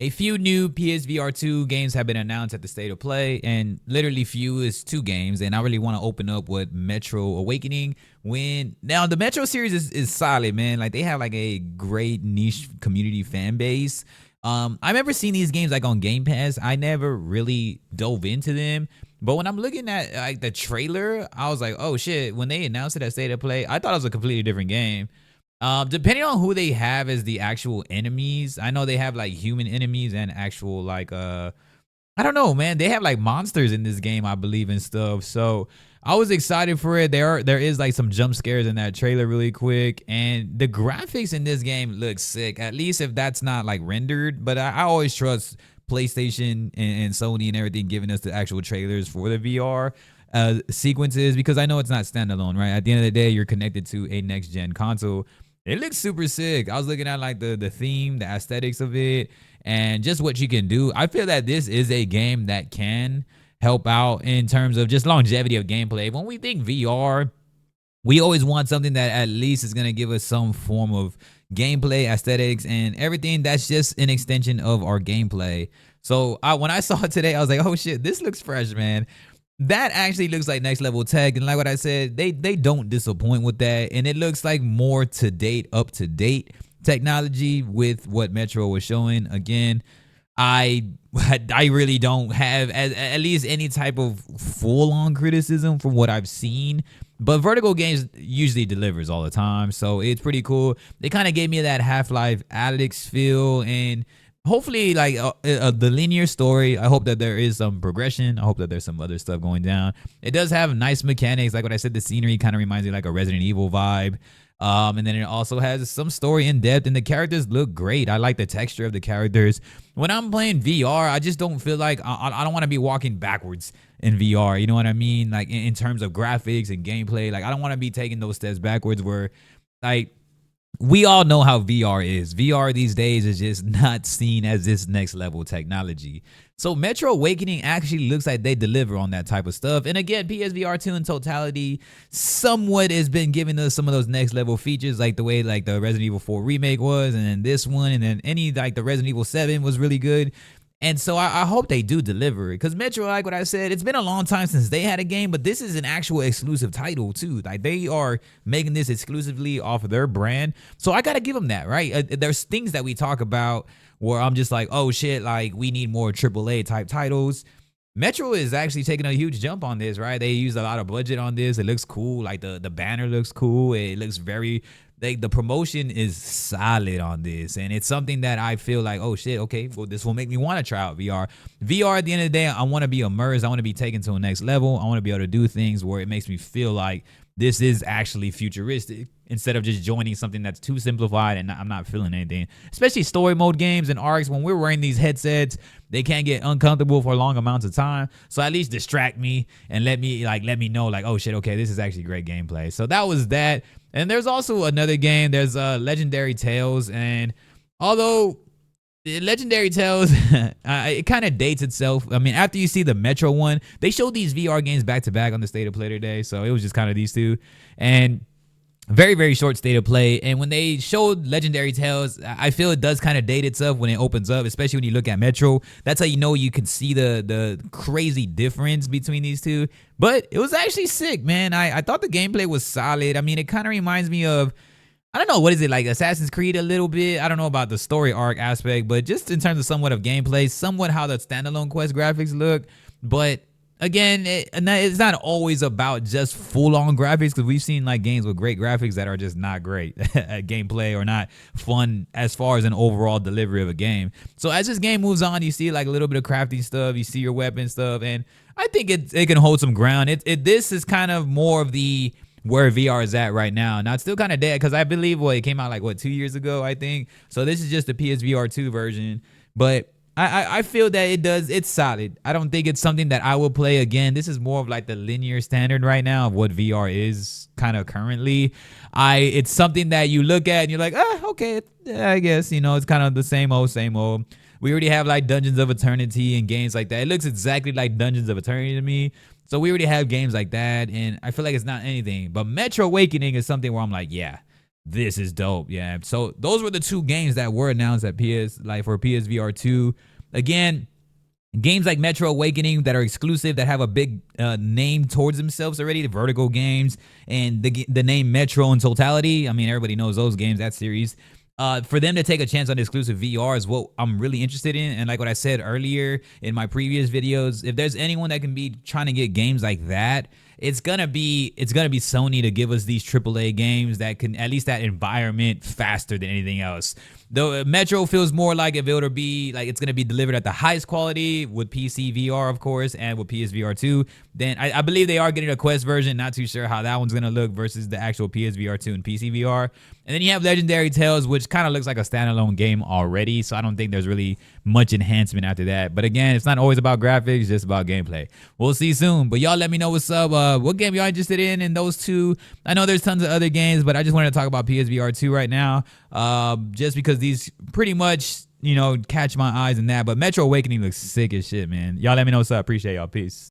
A few new PSVR2 games have been announced at the State of Play, and literally few is 2 games. And I really want to open up with Metro Awakening. Now the Metro series is solid, man. Like they have like a great niche community fan base. I remember seeing these games like on Game Pass. I never really dove into them. But when I'm looking at like the trailer, I was like, oh shit. When they announced it at State of Play, I thought it was a completely different game. Depending on who they have as the actual enemies, I know they have like human enemies and actual like I don't know, man. They have like monsters in this game, I believe, and stuff. So I was excited for it. There is like some jump scares in that trailer really quick, and the graphics in this game look sick. At least if that's not like rendered, but I always trust PlayStation and Sony and everything giving us the actual trailers for the VR sequences, because I know it's not standalone, right? At the end of the day, you're connected to a next gen console. It looks super sick. I was looking at like the theme, the aesthetics of it, and just what you can do. I feel that this is a game that can help out in terms of just longevity of gameplay. When we think VR, we always want something that at least is going to give us some form of gameplay, aesthetics, and everything that's just an extension of our gameplay. So when I saw it today, I was like, oh shit, this looks fresh, man. That actually looks like next level tech, and like what I said, they don't disappoint with that, and it looks like more up to date technology with what Metro was showing. Again, I really don't have at least any type of full on criticism from what I've seen, but Vertigo Games usually delivers all the time, so it's pretty cool. They kind of gave me that Half-Life Alyx feel, and hopefully like the linear story. I hope that there is some progression. I hope that there's some other stuff going down. It does have nice mechanics, like what I said, the scenery kind of reminds me like a Resident Evil vibe. And then it also has some story in depth, and the characters look great. I like the texture of the characters. When I'm playing VR, I just don't feel like I don't want to be walking backwards in VR. You know what I mean? Like in terms of graphics and gameplay, like I don't want to be taking those steps backwards where like we all know how VR is. VR these days is just not seen as this next level technology. So Metro Awakening actually looks like they deliver on that type of stuff. And again, PSVR2 in totality somewhat has been giving us some of those next level features, like the way like the Resident Evil 4 remake was, and then this one, and then any like the Resident Evil 7 was really good. And so I hope they do deliver it, because Metro, like what I said, it's been a long time since they had a game, but this is an actual exclusive title too. Like they are making this exclusively off of their brand. So I got to give them that, right? There's things that we talk about where I'm just like, oh shit, like we need more AAA type titles. Metro is actually taking a huge jump on this, right? They used a lot of budget on this. It looks cool. Like the banner looks cool. It looks very, like the promotion is solid on this, and it's something that I feel like, oh shit, okay, well this will make me want to try out VR. VR at the end of the day, I want to be immersed. I want to be taken to a next level. I want to be able to do things where it makes me feel like this is actually futuristic, instead of just joining something that's too simplified and I'm not feeling anything. Especially story mode games and arcs, when we're wearing these headsets, they can't get uncomfortable for long amounts of time. So at least distract me and let me know like, oh shit, okay, this is actually great gameplay. So that was that. And there's also another game. There's Legendary Tales, and although Legendary Tales, it kind of dates itself. I mean, after you see the Metro one, they showed these VR games back to back on the State of Play today, so it was just kind of these two, and very, very short State of Play. And when they showed Legendary Tales, I feel it does kind of date itself when it opens up, especially when you look at Metro. That's how you know you can see the crazy difference between these two. But it was actually sick, man. I thought the gameplay was solid. I mean, it kind of reminds me of, I don't know, what is it, like Assassin's Creed a little bit? I don't know about the story arc aspect, but just in terms of somewhat of gameplay, somewhat how the standalone quest graphics look. But again, it's not always about just full-on graphics, because we've seen like games with great graphics that are just not great at gameplay or not fun as far as an overall delivery of a game. So as this game moves on, you see like a little bit of crafting stuff, you see your weapon stuff, and I think it can hold some ground. This is kind of more of the where VR is at right now. Now it's still kind of dead, because I believe it came out like 2 years ago, I think. So this is just the PSVR2 version, but I feel that it's solid. I don't think it's something that I will play again. This is more of like the linear standard right now of what VR is kind of currently. It's something that you look at and you're like, okay, I guess, it's kind of the same old, same old. We already have like Dungeons of Eternity and games like that. It looks exactly like Dungeons of Eternity to me. So we already have games like that, and I feel like it's not anything. But Metro Awakening is something where I'm like, yeah, This is dope. Yeah. So those were the two games that were announced at for PSVR2. Again, games like Metro Awakening that are exclusive, that have a big name towards themselves already, the Vertigo games and the name Metro in totality. I mean, everybody knows those games, that series. For them to take a chance on exclusive VR is what I'm really interested in. And like what I said earlier in my previous videos, if there's anyone that can be trying to get games like that, it's gonna be Sony to give us these AAA games that can at least that environment faster than anything else. Though Metro feels more like if it were to be like it's gonna be delivered at the highest quality with PC VR, of course, and with PSVR 2. Then I believe they are getting a Quest version. Not too sure how that one's gonna look versus the actual PSVR 2 and PC VR. And then you have Legendary Tales, which kind of looks like a standalone game already. So I don't think there's really much enhancement after that. But again, it's not always about graphics, just about gameplay. We'll see soon. But y'all let me know what's up. What game y'all interested in those two? I know there's tons of other games, but I just wanted to talk about PSVR 2 right now. Just because these pretty much, catch my eyes in that. But Metro Awakening looks sick as shit, man. Y'all let me know what's up. Appreciate y'all. Peace.